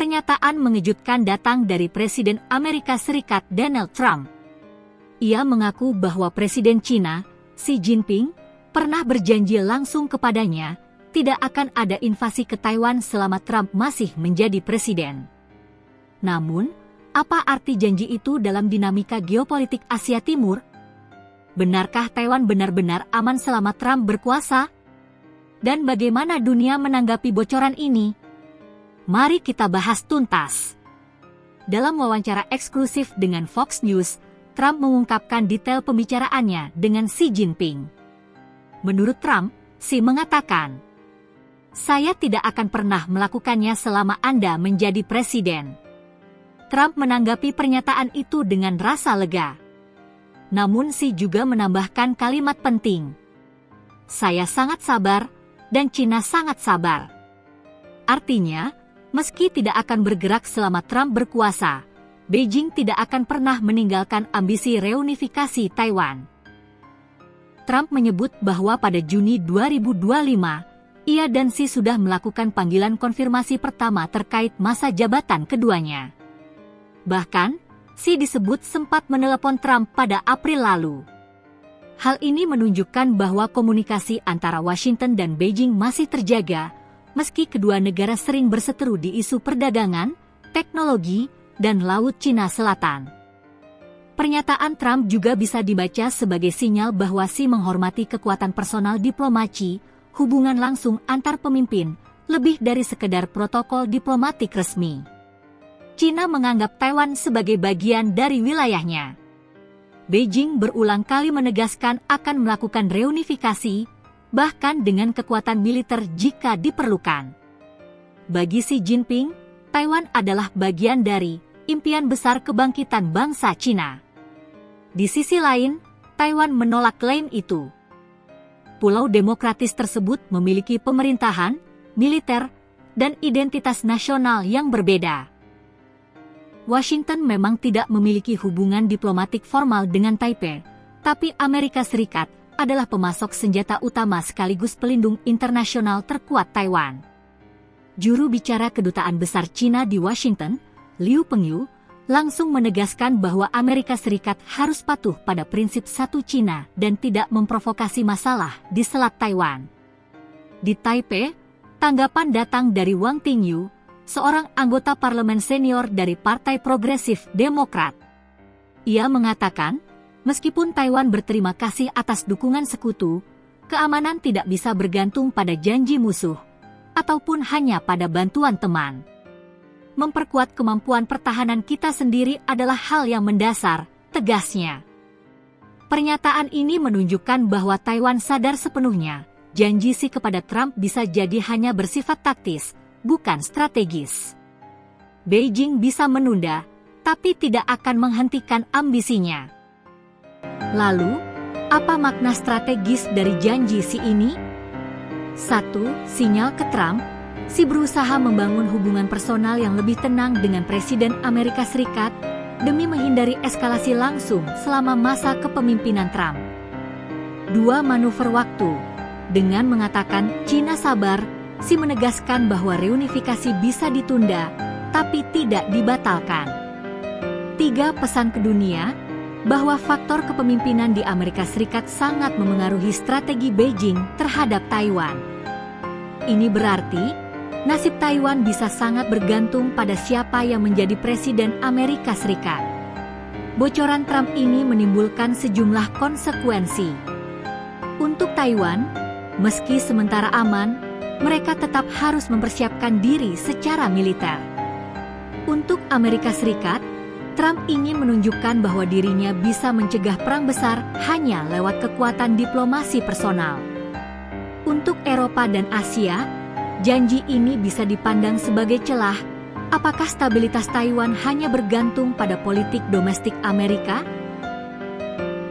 Pernyataan mengejutkan datang dari Presiden Amerika Serikat Donald Trump. Ia mengaku bahwa Presiden China, Xi Jinping, pernah berjanji langsung kepadanya tidak akan ada invasi ke Taiwan selama Trump masih menjadi presiden. Namun, apa arti janji itu dalam dinamika geopolitik Asia Timur? Benarkah Taiwan benar-benar aman selama Trump berkuasa? Dan bagaimana dunia menanggapi bocoran ini? Mari kita bahas tuntas. Dalam wawancara eksklusif dengan Fox News, Trump mengungkapkan detail pembicaraannya dengan Xi Jinping. Menurut Trump, Xi mengatakan, "Saya tidak akan pernah melakukannya selama Anda menjadi presiden." Trump menanggapi pernyataan itu dengan rasa lega. Namun Xi juga menambahkan kalimat penting, "Saya sangat sabar, dan China sangat sabar." Artinya, meski tidak akan bergerak selama Trump berkuasa, Beijing tidak akan pernah meninggalkan ambisi reunifikasi Taiwan. Trump menyebut bahwa pada Juni 2025, ia dan Xi sudah melakukan panggilan konfirmasi pertama terkait masa jabatan keduanya. Bahkan, Xi disebut sempat menelepon Trump pada April lalu. Hal ini menunjukkan bahwa komunikasi antara Washington dan Beijing masih terjaga, meski kedua negara sering berseteru di isu perdagangan, teknologi, dan Laut Cina Selatan. Pernyataan Trump juga bisa dibaca sebagai sinyal bahwa Xi menghormati kekuatan personal diplomasi, hubungan langsung antar pemimpin, lebih dari sekedar protokol diplomatik resmi. China menganggap Taiwan sebagai bagian dari wilayahnya. Beijing berulang kali menegaskan akan melakukan reunifikasi, bahkan dengan kekuatan militer jika diperlukan. Bagi Xi Jinping, Taiwan adalah bagian dari impian besar kebangkitan bangsa Cina. Di sisi lain, Taiwan menolak klaim itu. Pulau demokratis tersebut memiliki pemerintahan, militer, dan identitas nasional yang berbeda. Washington memang tidak memiliki hubungan diplomatik formal dengan Taipei, tapi Amerika Serikat adalah pemasok senjata utama sekaligus pelindung internasional terkuat Taiwan. Juru bicara Kedutaan Besar China di Washington, Liu Pengyu, langsung menegaskan bahwa Amerika Serikat harus patuh pada prinsip satu China dan tidak memprovokasi masalah di Selat Taiwan. Di Taipei, tanggapan datang dari Wang Tingyu, seorang anggota parlemen senior dari Partai Progresif Demokrat. Ia mengatakan, meskipun Taiwan berterima kasih atas dukungan sekutu, keamanan tidak bisa bergantung pada janji musuh, ataupun hanya pada bantuan teman. Memperkuat kemampuan pertahanan kita sendiri adalah hal yang mendasar, tegasnya. Pernyataan ini menunjukkan bahwa Taiwan sadar sepenuhnya, janji Xi kepada Trump bisa jadi hanya bersifat taktis, bukan strategis. Beijing bisa menunda, tapi tidak akan menghentikan ambisinya. Lalu, apa makna strategis dari janji Xi ini? 1. Sinyal ke Trump. Xi berusaha membangun hubungan personal yang lebih tenang dengan Presiden Amerika Serikat demi menghindari eskalasi langsung selama masa kepemimpinan Trump. 2. Manuver waktu. Dengan mengatakan China sabar, Xi menegaskan bahwa reunifikasi bisa ditunda, tapi tidak dibatalkan. 3. Pesan ke dunia, bahwa faktor kepemimpinan di Amerika Serikat sangat memengaruhi strategi Beijing terhadap Taiwan. Ini berarti, nasib Taiwan bisa sangat bergantung pada siapa yang menjadi presiden Amerika Serikat. Bocoran Trump ini menimbulkan sejumlah konsekuensi. Untuk Taiwan, meski sementara aman, mereka tetap harus mempersiapkan diri secara militer. Untuk Amerika Serikat, Trump ingin menunjukkan bahwa dirinya bisa mencegah perang besar hanya lewat kekuatan diplomasi personal. Untuk Eropa dan Asia, janji ini bisa dipandang sebagai celah. Apakah stabilitas Taiwan hanya bergantung pada politik domestik Amerika?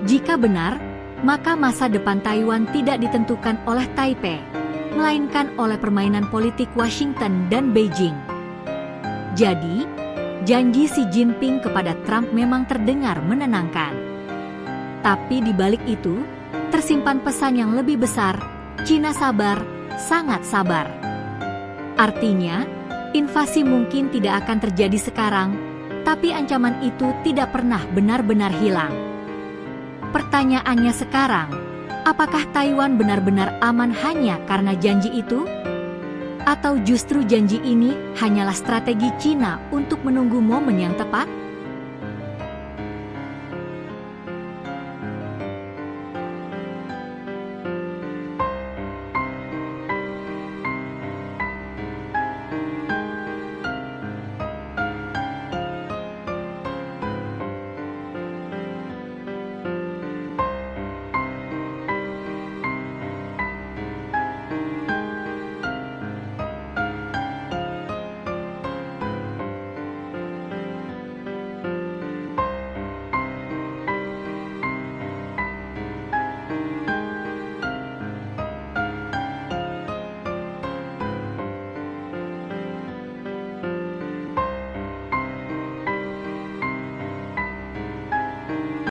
Jika benar, maka masa depan Taiwan tidak ditentukan oleh Taipei, melainkan oleh permainan politik Washington dan Beijing. Jadi, janji Xi Jinping kepada Trump memang terdengar menenangkan. Tapi di balik itu, tersimpan pesan yang lebih besar, China sabar, sangat sabar. Artinya, Invasi mungkin tidak akan terjadi sekarang, tapi ancaman itu tidak pernah benar-benar hilang. Pertanyaannya sekarang, apakah Taiwan benar-benar aman hanya karena janji itu? Atau justru janji ini hanyalah strategi Cina untuk menunggu momen yang tepat?